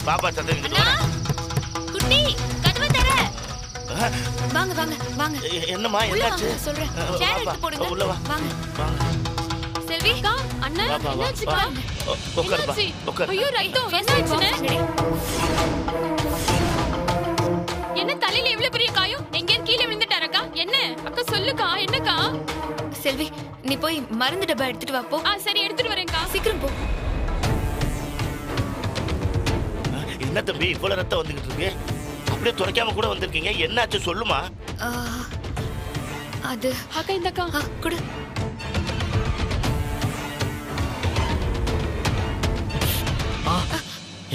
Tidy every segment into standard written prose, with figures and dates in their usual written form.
பாப்பா சத்தம் குட்டி கதவை தர. வாங்க வாங்க வாங்க. என்னம்மா என்னாச்சு? சொல்றேன். சேர் எடுத்து போடுங்க. உள்ள வா. வாங்க. வாங்க. செல்வி அண்ணா என்னாச்சுக்கா? உட்காருப்பா. உட்கார். ஐயோ ரத்தம் என்னாச்சுனே? என்ன தலையில இவ்ளோ பெரிய காயம்? எங்க கீழ விழுந்துட்டாரக்கா? என்ன? அக்கா சொல்லுக்கா என்னக்கா? செல்வி நீ போய் மருந்து டப்பா எடுத்துட்டு வா போ. சரி எடுத்துட்டு வரேன்க்கா. சீக்கிரம் போ. என்ன தம்பி இவ்வளவு ரத்தம் வந்துகிட்டு இருக்கு? அப்படியே துரைக்காம கூட வந்திருக்கீங்க. என்னாச்சு சொல்லுமா? அது அக்கா இந்தக்கா குடு.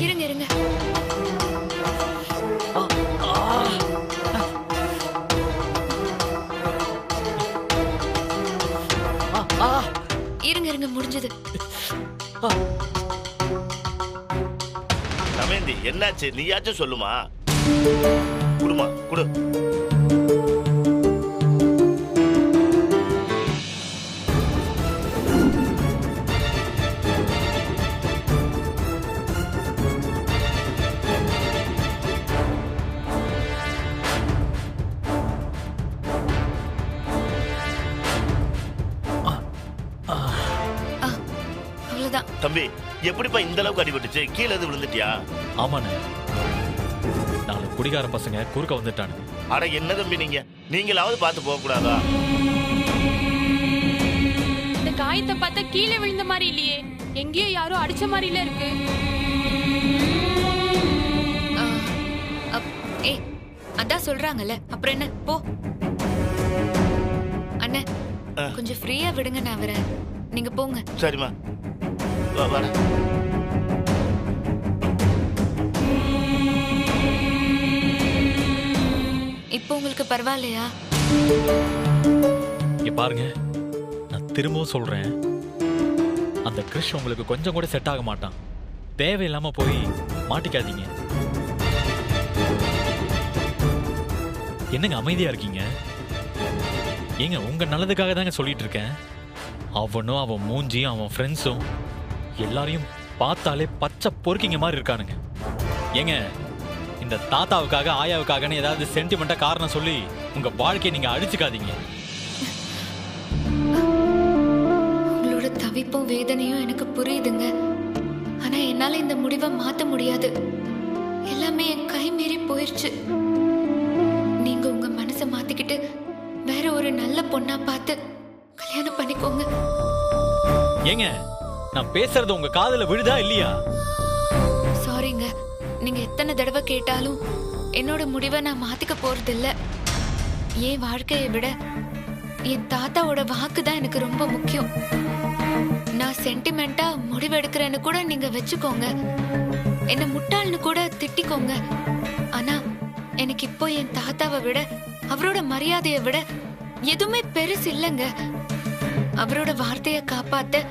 இருங்க இருங்க. இருங்க இருங்க முடிஞ்சது. தமேந்தி என்னாச்சு நீயாச்சும் சொல்லுமா? குடுமா குடு. தம்பி எப்படிப்பா இந்த அளவுக்கு அடிபட்டுச்சு? கீழே எது விழுந்துட்டியா? ஆமாண்ணே, 4 குடிகார பசங்க குறுக்க வந்துட்டானு. அட என்ன தம்பி நீங்களாவது பார்த்து போக கூடாதா? இந்த காயத்தை பார்த்தா கீழே விழுந்த மாதிரி இல்லையே, எங்கேயோ யாரோ அடிச்ச மாதிரில இருக்கு. அதான் சொல்றாங்கல்ல, அப்புறம் என்ன போ. அண்ணே கொஞ்சம் ஃப்ரீயா விடுங்க, நான் வரேன். நீங்க போங்க. சரிம்மா வர. இப்போ உங்களுக்கு பரவாயில்லையா? இங்க பாருங்க, நான் திரும்பவும் சொல்றேன், அந்த கிறிஷ் உங்களுக்கு கொஞ்சம் கூட செட் ஆக மாட்டான். தேவையில்லாம போய் மாட்டிக்காதீங்க. என்னங்க அமைதியா இருக்கீங்க? ஏங்க உங்க நல்லதுக்காக தாங்க சொல்லிட்டு இருக்கேன். அவனும் அவன் மூஞ்சியும் அவன் ஃப்ரெண்ட்ஸும் எல்லாரையும் பார்த்தாலே பச்சை பொறுக்கிங்க மாதிரி இருக்கானுங்க. ஏங்க இந்த தாத்தாவுக்காக ஆயாவுக்காகன்னு ஏதாவது சென்டிமெண்டா காரணம் சொல்லி உங்க வாழ்க்கையை நீங்க அழிச்சுக்காதீங்க. உங்களோட தவிப்பும் வேதனையும் எனக்கு புரியுதுங்க. ஆனா என்னால இந்த முடிவை மாத்த முடியாது. எல்லாமே என் கை மீறி போயிருச்சு. நீங்க உங்க மனசை மாத்திக்கிட்டு வேற ஒரு நல்ல பொண்ணா பார்த்து கல்யாணம் பண்ணிக்கோங்க. ஏங்க நான் பேசுறது உங்க காதுல விழுதா இல்லையா? சாரிங்க, நீங்க எத்தனை தடவை கேட்டாலும் என்னோட முடிவை நான் மாத்திக்க போறது இல்ல. என் வாழ்க்கையை விட என் தாத்தாவோட வாக்கு தான் எனக்கு ரொம்ப முக்கியம். நான் சென்டிமெண்டா முடிவெடுக்கிறேன்னு கூட நீங்க வச்சுக்கோங்க, என்ன முட்டாள்னு கூட திட்டிக்கோங்க. ஆனா எனக்கு இப்போ என் தாத்தாவை விட அவரோட மரியாதையை விட எதுவுமே பெருசு இல்லைங்க. அவரோட வார்த்தையை காப்பாத்த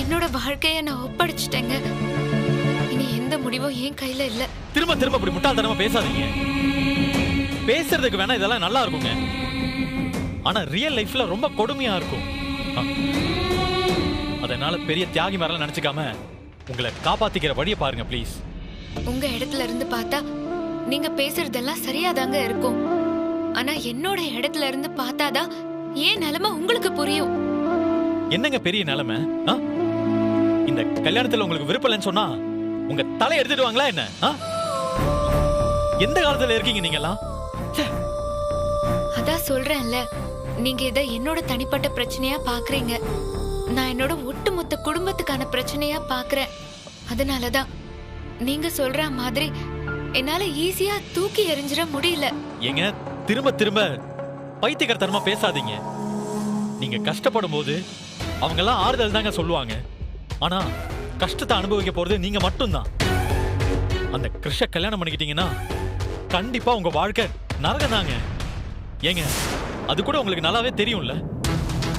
என்னோட வாழ்க்கைய நான் ஒப்படைச்சிட்டேங்க. இனி எந்த முடிவும் என் கையில இல்ல. திரும்ப திரும்ப இப்படி முட்டாள்தனமா பேசாதீங்க. பேசுறதுக்கு வேணா இதெல்லாம் நல்லா இருக்குங்க, ஆனா ரியல் லைஃப்ல ரொம்ப கொடுமையா இருக்கும். அதனால பெரிய தியாகி மாதிரிலாம் நினைச்சுக்காம உங்களை காப்பாத்திக்கிற வழியை பாருங்க ப்ளீஸ். உங்க இடத்துல இருந்து பார்த்தா நீங்க பேசுறதெல்லாம் சரியாதாங்க இருக்கும். ஆனா என்னோட இடத்துல இருந்து பார்த்தாதான் ஏன் நிலைமை உங்களுக்கு புரியும். என்னங்க பெரிய நிலைமை? இந்த கல்யாணத்துல உங்களுக்கு விருப்பம் இல்லைன்னு சொன்னா உங்க தலை எடுத்துடுவாங்களா என்ன? எந்த காலத்துல இருக்கீங்க நீங்கலாம்? அதான் சொல்றேன்ல, நீங்க இதை என்னோட தனிப்பட்ட பிரச்சனையா பாக்குறீங்க. நான் என்னோட ஒட்டுமொத்த குடும்பத்துக்கான பிரச்சனையா பாக்குறேன். அதனாலதான் நீங்க சொல்ற மாதிரி என்னால ஈஸியா தூக்கி எறிஞ்சிட முடியல. ஏங்க திரும்ப திரும்ப பைத்தியக்காரத்தனமா பேசாதீங்க. நீங்க கஷ்டப்படும் போது அவங்க எல்லாம் ஆறுதல் தாங்க சொல்லுவாங்க. ஆனா கஷ்டத்தை அனுபவிக்க போறது நீங்க மட்டும்தான். அந்த கிருஷ்ண கல்யாணம் பண்ணிக்கிட்டீங்கன்னா கண்டிப்பா உங்க வாழ்க்கை நரகம் தாங்க. ஏங்க அது கூட உங்களுக்கு நல்லாவே தெரியும்ல,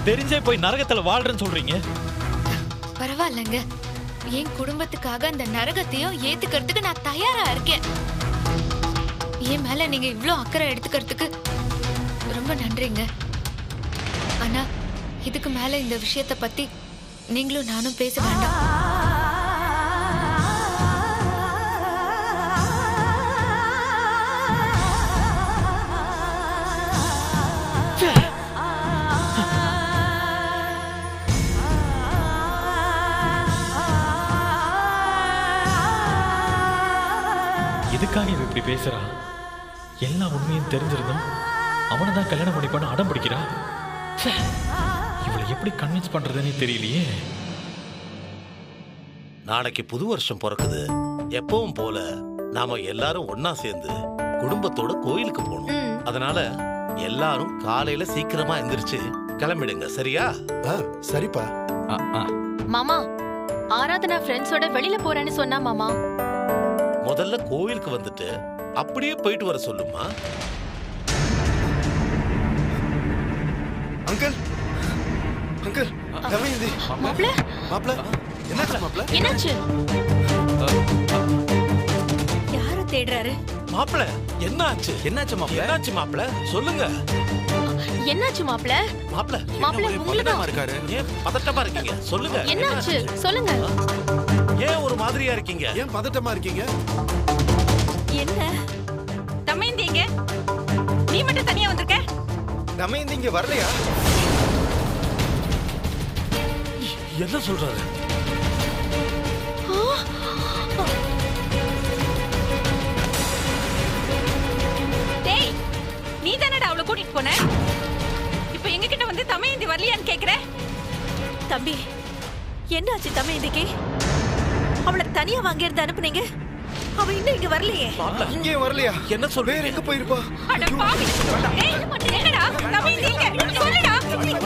தெரிஞ்சே போய் நரகத்துல வாழ்றேன்னு சொல்றீங்க. பரவாயில்லங்க, என் குடும்பத்துக்காக அந்த நரகத்தையும் ஏத்துக்கிறதுக்கு நான் தயாரா இருக்கேன். என் மேல நீங்க இவ்ளோ அக்கறை எடுத்துக்கிறதுக்கு ரொம்ப நன்றிங்க. ஆனா இதுக்கு மேல இந்த விஷயத்தை பத்தி நீங்களும் நானும் பேச வேண்டாம். எதுக்காக இவ இப்படி பேசுறா? எல்லா உண்மையும் தெரிஞ்சிருந்தோம் அவனை தான் கல்யாணம் பண்ணிப்பான்னு அடம் பிடிக்கிறா. ச்சே, இவளை எப்படி கன்வின்ஸ் பண்றதுன்னே தெரியலையே. நாளைக்கு புது வருஷம் பிறக்குது. எப்பவும் போல நாம எல்லாரும் ஒன்னா சேர்ந்து குடும்பத்தோட கோயிலுக்கு போகணும். அதனால எல்லாரும் காலையில சீக்கிரமா எந்திரிச்சு கிளம்பிடுங்க. சரியா? சரிப்பா. மாமா, ஆராதனா ஃப்ரெண்ட்ஸோட வெளியில போறேன்னு சொன்னா மாமா. முதல்ல கோயிலுக்கு வந்துட்டு அப்படியே போயிட்டு வர சொல்லுமா. Uncle uncle Damayanti. மாப்ள, மாப்ள என்னாச்சு மாப்ள? என்னாச்சு? யார தேடுறாரு? மாப்பிள என்னாச்சு? என்னாச்சு மாப்ள? என்னாச்சு மாப்பிள? சொல்லுங்க என்னாச்சு மாப்ள? மாப்பிள. மாப்ள, உங்களுக்கு இருக்காரு. ஏன் பதட்டமா இருக்கீங்க? சொல்லுங்க. என்னாச்சு? சொல்லுங்க. ஏன் ஒரு மாதிரியா இருக்கீங்க? ஏன் பதட்டமா இருக்கீங்க? என்ன தமையந்தி எங்க? நீ மட்டும் தனியா வந்திருக்க? தமயந்தி இங்க வரலையா? என்ன சொல்றாரு? டேய், நீ தானடா அவளை கூட்டிட்டு போன? இப்போ எங்க கிட்ட வந்து தமையந்தி வரலையான்னு கேக்குற? தம்பி, என்னாச்சு தமையந்திக்கு? அவளை தனியா வாங்க இருந்து அனுப்புனீங்க. அவ இன்னும் இங்க வரலையே. இங்கே வரலையா? என்ன சொல்ற? வேற எங்க போயிருப்பா? அட பாவி. டேய், என்னடா தமையந்தி எங்க? சொல்லுடா.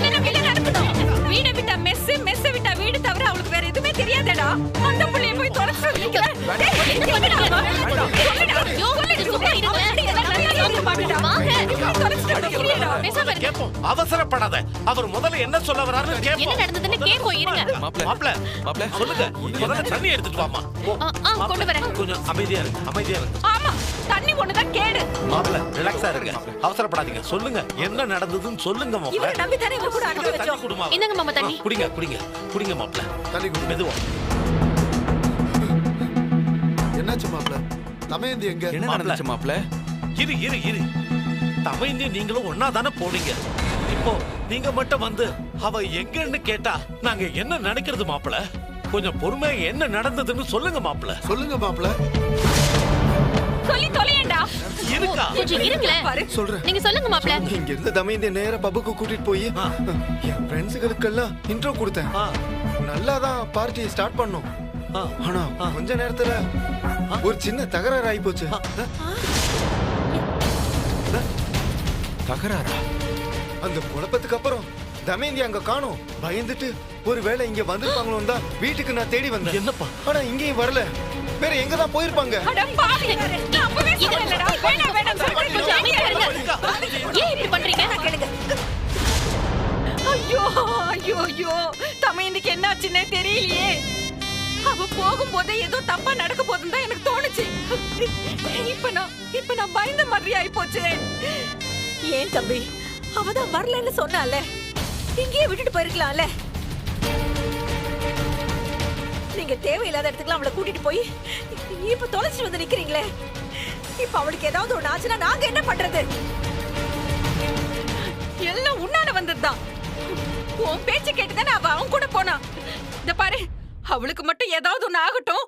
என்ன வெளிய அனுப்புறோம்? வீட விட்டா மெஸ், மெஸ் விட்டா வீடு தவிர அவளுக்கு வேற எதுவுமே தெரியாதடா. அந்த புள்ளைய போய் தொலைச்சு வைக்கல. டேய், என்னடா? சொல்லுடா. சொல்லுடி, சும்மா இருங்க. கேப்போம். அவசரப்படாத. அவர் முதல்ல என்ன சொல்ல வராருன்னு என்ன கேப்போம். நடந்ததுன்னு கேப்போம், இருங்க. மாப்பிள சொல்லுங்க. முதல்ல தண்ணி எடுத்துட்டு வாமா. கொண்டு வரேன். கொஞ்சம் அமைதியா இருங்க. அமைதியா இருங்க. ஆமா, தண்ணி ஒண்ணுதான் கேடு. மாப்பிள ரிலாக்ஸா இருங்க. அவசரப்படாதீங்க. சொல்லுங்க என்ன நடந்ததுன்னு சொல்லுங்க மாப்பிள. இவரை நம்பி தானே இவங்க கூட அனுப்பி தண்ணி வச்சோம். குடுமா. இந்தாங்க மாமா தண்ணி. குடிங்க குடிங்க குடிங்க மாப்பிள. தண்ணி குடி. மெதுவா. என்னாச்சு மாப்ள? தமயந்தி எங்க? என்ன நடந்துச்சு மாப்ள? இரு இரு இரு. தமைந்தி நீங்களும் ஒன்னா தானே போனீங்க. இப்போ நீங்க மட்டும் வந்து அவ எங்கன்னு கேட்டா நாங்க என்ன நினைக்கிறது மாப்பிள? கொஞ்சம் பொறுமையா என்ன நடந்ததுன்னு சொல்லுங்க மாப்பிள. சொல்லுங்க மாப்ள. சொல்லி தொலையேண்டா. இருக்கா? கொஞ்சம் இருங்களேன். பாரு. சொல்றேன். நீங்க சொல்லுங்க மாப்ள. இங்க இருந்த தமயந்தி நேரா பப்புக்கு கூட்டிட்டு போய் என் ஃப்ரெண்ட்ஸுகளுக்கெல்லாம் இன்ட்ரோ கொடுத்தேன். ஆ, நல்லா தான் பார்ட்டியை ஸ்டார்ட் பண்ணோம். ஆ, ஆனா கொஞ்ச நேரத்துல ஒரு சின்ன தகராறு ஆயி போச்சு. தகராறா? அந்த குழப்பத்துக்கு அப்புறம் தமயந்தி அங்க காணோம். பயந்துட்டு ஒருவேளை இங்க வந்திருப்பாங்களோன்னு தான் வீட்டுக்கு நான் தேடி வந்தேன். என்னப்பா? ஆனா இங்கேயும் வரல. வேற எங்க தான் போயிருப்பாங்க? அட பாவி. நான் அப்பவே சொன்னேன்லடா. வேணாம் வேணாம் சொல்றேன். கொஞ்சம் அமைதியா இருங்க. ஏன் இப்படி பண்றீங்க? கேளுங்க. ஐயோ ஐயோ ஐயோ, தமையந்திக்கு என்னாச்சுன்னே தெரியலையே. அவ போகும்போதே ஏதோ தப்பா நடக்க போதுன்னு தான் எனக்கு தோணுச்சு. இப்ப நான் பயந்த மாதிரி ஆயி போச்சு. ஏன் தம்பி, அவதான் வரலன்னு சொன்னால இங்கேயே விட்டுட்டு போயிருக்கலாம்ல. நீங்க தேவையில்லாத இடத்துக்குலாம் அவளை கூட்டிட்டு போய் இப்ப தொலைச்சிட்டு வந்து நிக்கிறீங்களே. இப்ப அவளுக்கு ஏதாவது ஒண்ணு ஆச்சுன்னா நாங்க என்ன பண்றது? எல்லாம் உன்னால வந்ததுதான். உன் பேச்சு கேட்டுதானே அவ அவன் கூட போனா. இந்த பாரு, அவளுக்கு மட்டும் ஏதாவது ஒண்ணு ஆகட்டும்,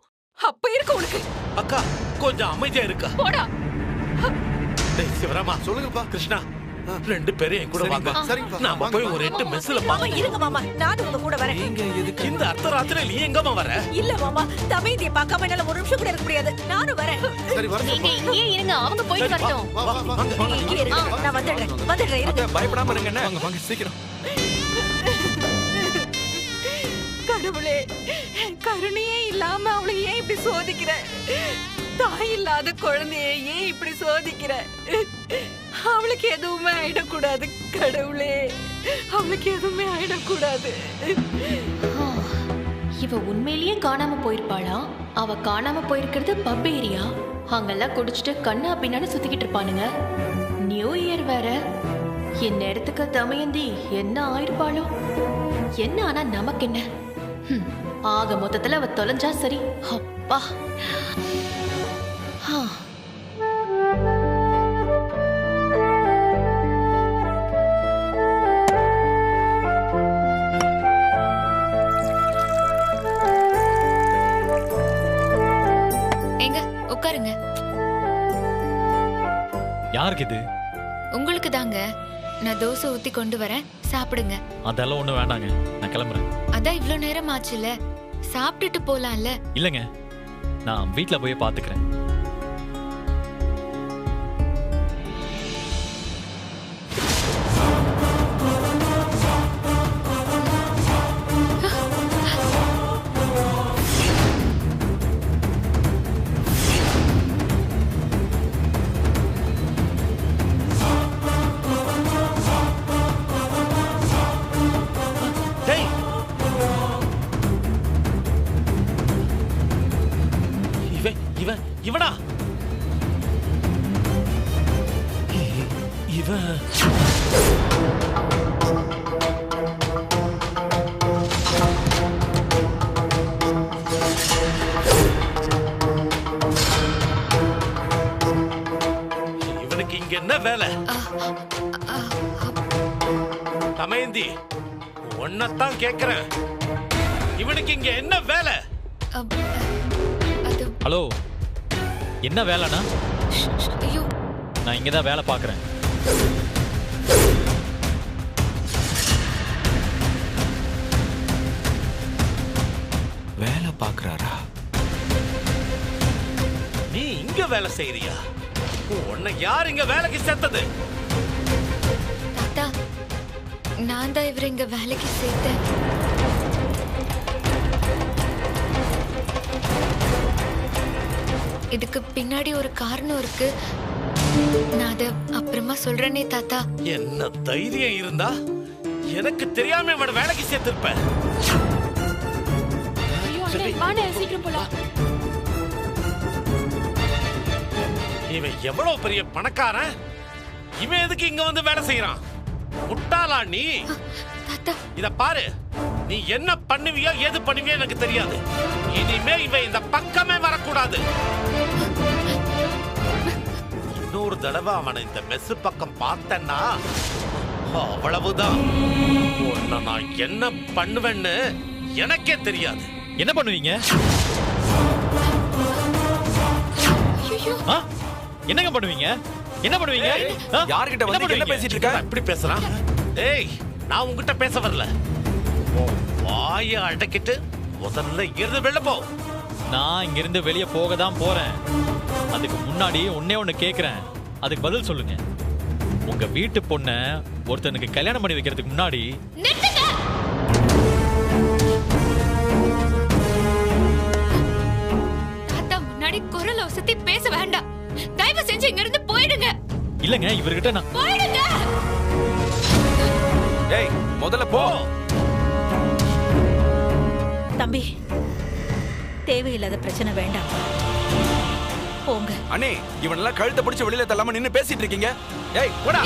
அப்ப இருக்கு உனக்கு. அக்கா கொஞ்சம் அமைதியா இருக்கா. போடா. டேய் சிவராமா. சொல்லுங்கப்பா. கிருஷ்ணா, ரெண்டு பேரும் என் கூட வாங்க. சரிங்கப்பா. நாம போய் ஒரு 8 மெஸ்ல மாமா பாப்போம். இருங்க மாமா, நானும் உங்க கூட வரேன். இந்த அர்த்தராத்திரி நீ எங்கம்மா வர? இல்ல மாமா, தமையந்தியை பார்க்காம என்னால ஒரு நிமிஷம் கூட இருக்க முடியாது. நானும் வரேன். சரி வர நீங்க இங்கேயே இருங்க, அவங்க போயிட்டு வரட்டும். வா வா வா. இங்கே இருங்க, நான் வந்துடுறேன் இருங்க. பயப்படாம இருங்க. வாங்க வாங்க சீக்கிரம். கடவுளே, கருணையே இல்லாம அவளை ஏன் இப்படி சோதிக்கிற? தாய் இல்லாத குழந்தைய ஏன் இப்படி சோதிக்கிற? அவளுக்கு எதுவுமே ஆயிடக்கூடாது கடவுளே, அவளுக்கு எதுவுமே ஆயிடக்கூடாது. இவ உண்மையிலேயே காணாம போயிருப்பாளா? அவ காணாம போயிருக்கிறது பப் ஏரியா. அங்கெல்லாம் குடிச்சிட்டு கண்ணா பின்னாடி சுத்திக்கிட்டு இருப்பானுங்க. நியூ இயர் வேற. என் நேரத்துக்கு தமயந்தி என்ன ஆயிருப்பாளோ என்ன? ஆனா நமக்கு என்ன? ஆக மொத்தத்துல அவ தொலைஞ்சா சரி. அப்பா. எங்க உட்காருங்க. யாருக்கு இது? உங்களுக்கு தாங்க. நான் தோசை ஊத்தி கொண்டு வரேன், சாப்பிடுங்க. அதெல்லாம் ஒண்ணும் வேண்டாங்க, நான் கிளம்புறேன். அதான் இவ்ளோ நேரம் ஆச்சுல, சாப்பிட்டுட்டு போலாம்ல. இல்லைங்க, நான் வீட்ல போய் பாத்துக்கிறேன். டேய், இவனா இவன் இவனுக்கு இங்க என்ன வேலை? தமயந்தி, ஒன்னத்தான் கேக்குறேன், இவனுக்கு இங்க என்ன வேலை? அது ஹலோ, என்ன வேலைனா? ஐயோ, நான் இங்க தான் வேலை பார்க்கறேன். வேலை பார்க்கறாரா? நீ இங்க வேலை செய்யறியா? உன்னை யார் இங்க வேலைக்கு சேர்த்தது? தாத்தா, நான் தான் இவரை இங்க வேலைக்கு சேர்த்தேன். இதுக்கு பின்னாடி ஒரு காரணம் இருக்கு. நான் அத அப்புறமா சொல்றேனே தாத்தா. என்ன தைரியம் இருந்தா எனக்கு தெரியாம இவனை வேலைக்கு சேர்த்திருப்ப. சீக்கிரம் போலாம். இவன் எவ்வளவு பெரிய பணக்காரன், இவன் எதுக்கு இங்க வந்து வேலை செய்யறான்? முட்டாளா நீ? தாத்தா, இத பாரு, நீ என்ன பண்ணுவியோ ஏது பண்ணுவியோ எனக்கு தெரியாது. இனிமே இவன் இந்த பக்கமே வரக்கூடாது. இன்னொரு தடவை அவனை இந்த மெஸ் பக்கம் பார்த்தேன்னா அவ்வளவுதான். உன்னை நான் என்ன பண்ணுவேன்னு எனக்கே தெரியாது. என்ன பண்ணுவீங்க? ஆ? என்னங்க பண்ணுவீங்க? என்ன பண்ணுவீங்க? ஆ? யார்கிட்ட வந்து என்ன பண்ணுவீங்க? பேசிட்டு இருக்க? இப்படி பேசுறான்? ஏய், நான் உன்கிட்ட பேச வரல. வாயை அடக்கிட்டு முதல்ல இருந்து வெளில போ. நான் இங்கிருந்து வெளியே போக தான் போறேன். அதுக்கு முன்னாடி ஒண்ணு கேக்குறேன், அதுக்கு பதில் சொல்லுங்க. உங்க வீட்டு பொண்ண ஒருத்தனுக்கு கல்யாணம் பண்ணி வைக்கிறதுக்கு முன்னாடி நிறுத்துங்க. தாத்தா, முன்னாடி குரல் ஒசத்தி பேச வேண்டாம். தயவு செஞ்சு இங்க இருந்து போயிடுங்க. இல்லங்க, இவர்கிட்ட நான் போயிடுங்க. ஏய், முதல்ல போ. தம்பி, தேவையில்லாத பிரச்சனை வேண்டாம், போங்க. அண்ணே, இவனெல்லாம் கழுத்தை பிடிச்சு வெளியில தள்ளாம நின்னு பேசிட்டு இருக்கீங்க. ஏய், போடா.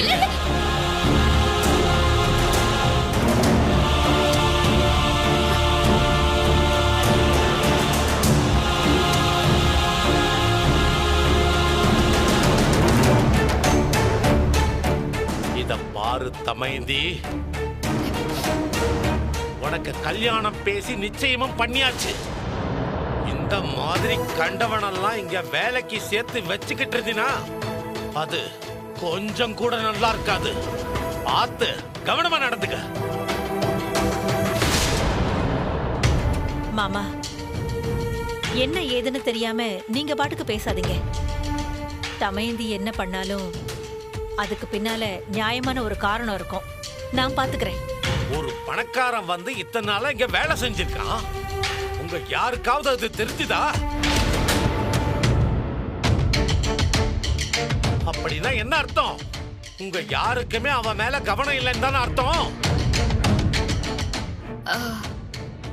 இத பாரு தமயந்தி, உனக்கு கல்யாணம் பேசி நிச்சயமும் பண்ணியாச்சு. இந்த மாதிரி கண்டவனெல்லாம் இங்க வேலைக்கு சேர்த்து வச்சுக்கிட்டு இருந்தீனா அது கொஞ்சம் கூட நல்லா இருக்காது. பார்த்து கவனமா நடந்துக்க. மாமா, என்ன ஏதுன்னு தெரியாம நீங்க பாட்டுக்கு பேசாதீங்க. தமயந்தி என்ன பண்ணாலும் அதுக்கு பின்னால நியாயமான ஒரு காரணம் இருக்கும். நான் பாத்துக்கிறேன். ஒரு பணக்காரன் வந்து இத்தனை நாளா இங்க வேலை செஞ்சிருக்கான். உங்க யாருக்காவது அது தெரிஞ்சுதா? அப்படின்னா என்ன அர்த்தம்? உங்க யாருக்குமே அவன் மேல கவனம் இல்லைன்னு தானே அர்த்தம்?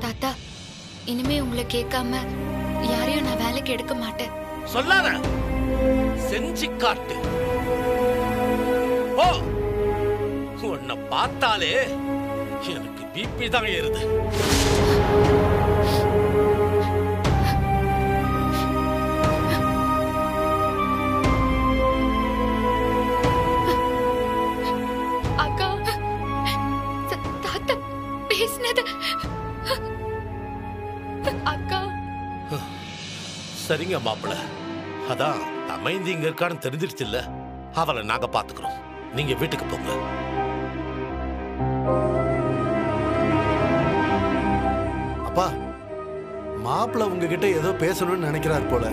தாத்தா, இனிமே உங்களை கேட்காம யாரையும் நான் வேலைக்கு எடுக்க மாட்டேன். சொல்லாத, செஞ்சு காட்டு. ஓ, உன்னை பார்த்தாலே எனக்கு பிபி தான் ஏறுது. அக்கா, தாத்தா பேசினது அக்கா. சரிங்க மாப்பிள்ள, அதான் தமைந்தி இங்க இருக்கான்னு தெரிஞ்சிருச்சு இல்ல, அவளை நாங்க பாத்துக்கிறோம். நீங்க வீட்டுக்கு போங்க. அப்பா, மாப்பிள்ள உங்ககிட்ட ஏதோ பேசணும்னு நினைக்கிறார் போல.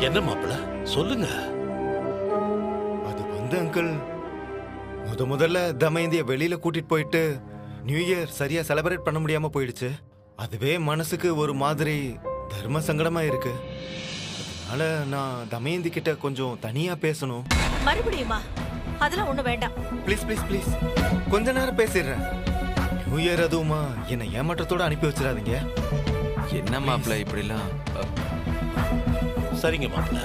என்ன மாப்பிள்ள சொல்லுங்க. அது வந்து அங்கிள், முதல்ல தமயந்திய வெளியில கூட்டிட்டு போயிட்டு நியூ இயர் சரியா செலிப்ரேட் பண்ண முடியாம போயிடுச்சு. அதுவே மனசுக்கு ஒரு மாதிரி தர்ம சங்கடமா இருக்கு. அதனால நான் தமயந்தி கிட்ட கொஞ்சம் தனியா பேசணும். மறுபடியுமா? அதெல்லாம் ஒண்ணு வேண்டாம். ப்ளீஸ் ப்ளீஸ் ப்ளீஸ், கொஞ்ச நேரம் பேசிடுறேன். நியூ இயர் அதுவுமா என்னை ஏமாற்றத்தோட அனுப்பி வச்சிடாதீங்க. என்ன மாப்பிள்ள இப்படிலாம்? சரிங்க மாப்பிள்ள.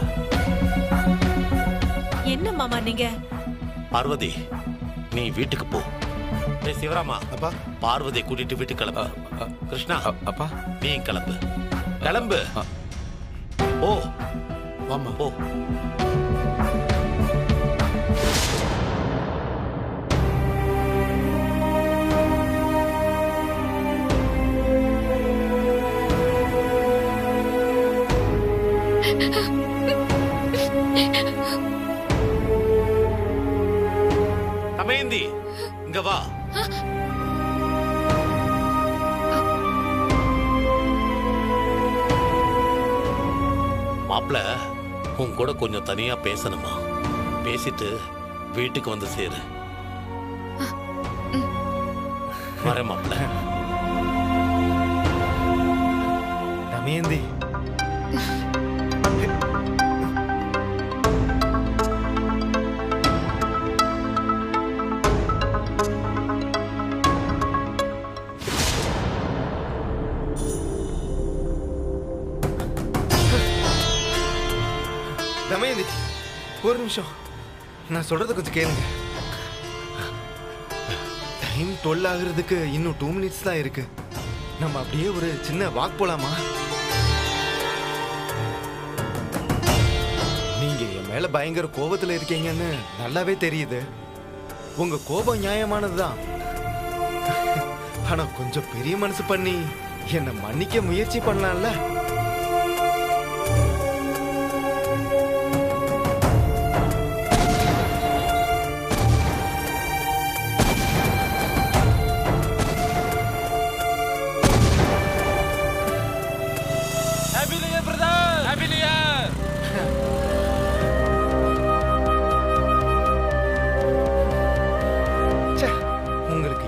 என்ன மாமா நீங்க? பார்வதி, நீ வீட்டுக்கு போ. டேய் சிவராமா, அப்பா, பார்வதியை கூட்டிட்டு வீட்டுக்கு கிளம்பு. கிருஷ்ணா, அப்பா நீ கிளம்பு. கிளம்பு. ஓ வாமா. ஓ. தமயந்தி, இங்க வா. மாப்பிள்ள, உன் கூட கொஞ்சம் தனியா பேசணுமா? பேசிட்டு வீட்டுக்கு வந்து சேரு. வரேன் மாப்பிள்ள. தமயந்தி, தமயந்தி, ஒரு நிமிஷம், நான் சொல்றத கொஞ்சம் கேளுங்க. டைம் 12 ஆகுறதுக்கு இன்னும் 2 மினிட்ஸ் தான் இருக்கு. நம்ம அப்படியே ஒரு சின்ன வாக் போலாமா? நீங்க என் மேல பயங்கர கோபத்துல இருக்கீங்கன்னு நல்லாவே தெரியுது. உங்க கோபம் நியாயமானதுதான். ஆனா கொஞ்சம் பெரிய மனசு பண்ணி என்னை மன்னிக்க முயற்சி பண்ணலாம்ல?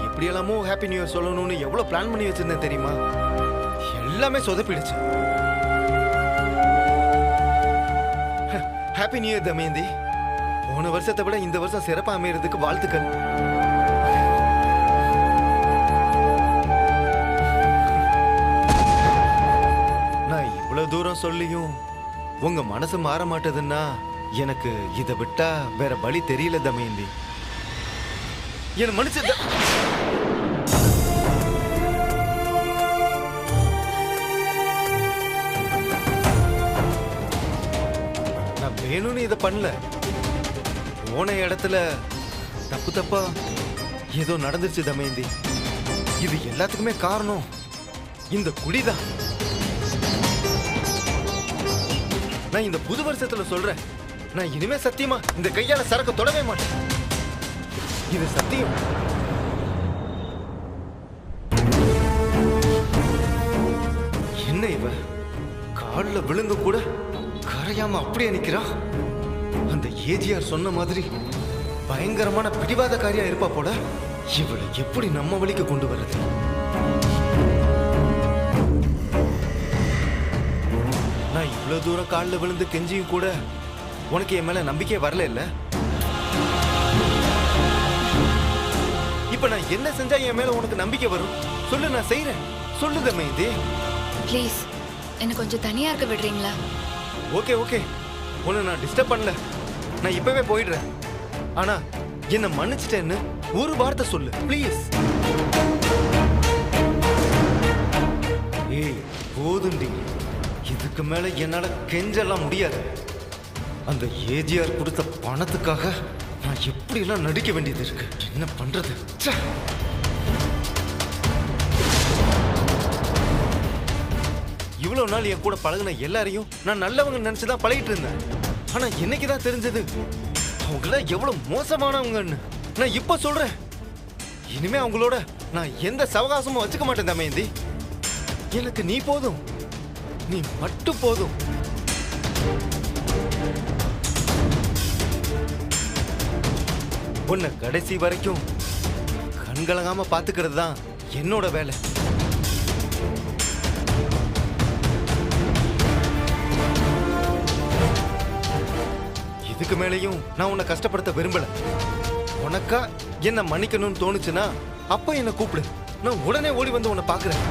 எப்படியெல்லாமோ ஹாப்பி நியூ இயர் சொல்லணும்னு எவ்வளவு பிளான் பண்ணி வச்சிருந்தேன் தெரியுமா? எல்லாமே சொதப்பிடுச்சு. Happy new year Damayanti. போன வருஷத்தை விட இந்த வருஷம் சிறப்பா அமையறதுக்கு வாழ்த்துக்கள். நான் இவ்வளவு தூரம் சொல்லியும் உங்க மனசு மாற மாட்டதுன்னா எனக்கு இதை விட்டா வேற வழி தெரியல தமயந்தி. என்ன மனுஷ நான் வேணும்னு இதை பண்ணல. போன இடத்துல தப்பு தப்பா ஏதோ நடந்துருச்சு தமயந்தி. இது எல்லாத்துக்குமே காரணம் இந்த குடிதான். நான் இந்த புது வருஷத்துல சொல்றேன், நான் இனிமே சத்தியமா இந்த கையால சரக்கு தொடவே மாட்டேன். இது சத்தியம். என்ன இவ கால்ல விழுந்து கூட கரையாம அப்படியே நிக்கிறா? அந்த ஏஜிஆர் சொன்ன மாதிரி பயங்கரமான பிடிவாதக்காரியா இருப்பா போல. இவளை எப்படி நம்ம வழிக்கு கொண்டு வர்றது? நான் இவ்வளவு தூரம் காலில் விழுந்து கெஞ்சியும் கூட உனக்கு என் மேல நம்பிக்கை வரல இல்ல? இப்ப நான் என்ன செஞ்சா என் மேல உனக்கு நம்பிக்கை வரும்? சொல்லு, நான் செய்யறேன். சொல்லு தமயந்தி. ப்ளீஸ் என்ன கொஞ்சம் தனியா இருக்க விடுறீங்களா? ஓகே ஓகே, உன்னை நான் டிஸ்டர்ப் பண்ணல. நான் இப்பவே போயிடுறேன். ஆனா என்ன மன்னிச்சிட்டேன்னு ஒரு வார்த்தை சொல்லு ப்ளீஸ். ஏய் போதுண்டி, இதுக்கு மேல என்னால கெஞ்செல்லாம் முடியாது. அந்த ஏஜிஆர் கொடுத்த பணத்துக்காக நான் எப்படி எல்லாம் நடிக்க வேண்டியது இருக்கு. என்ன பண்றது? இவ்வளவு நாள் என் கூட பழகின எல்லாரையும் நான் நல்லவங்க நினைச்சுதான் பழகிட்டு இருந்தேன். ஆனா என்னைக்கு தான் தெரிஞ்சது அவங்கள எவ்வளவு மோசமானவங்கன்னு. நான் இப்ப சொல்றேன், இனிமே அவங்களோட நான் எந்த சவகாசமும் வச்சுக்க மாட்டேன் தமயந்தி. எனக்கு நீ போதும், நீ மட்டும் போதும். உன்னை கடைசி வரைக்கும் கண்கலங்காம பாத்துக்கிறது தான் என்னோட வேலை. இதுக்கு மேலேயும் நான் உன்னை கஷ்டப்படுத்த விரும்பல. உனக்கா என்ன மன்னிக்கணும்னு தோணுச்சுன்னா அப்ப என்ன கூப்பிடு, நான் உடனே ஓடி வந்து உன்னை பாக்குறேன்.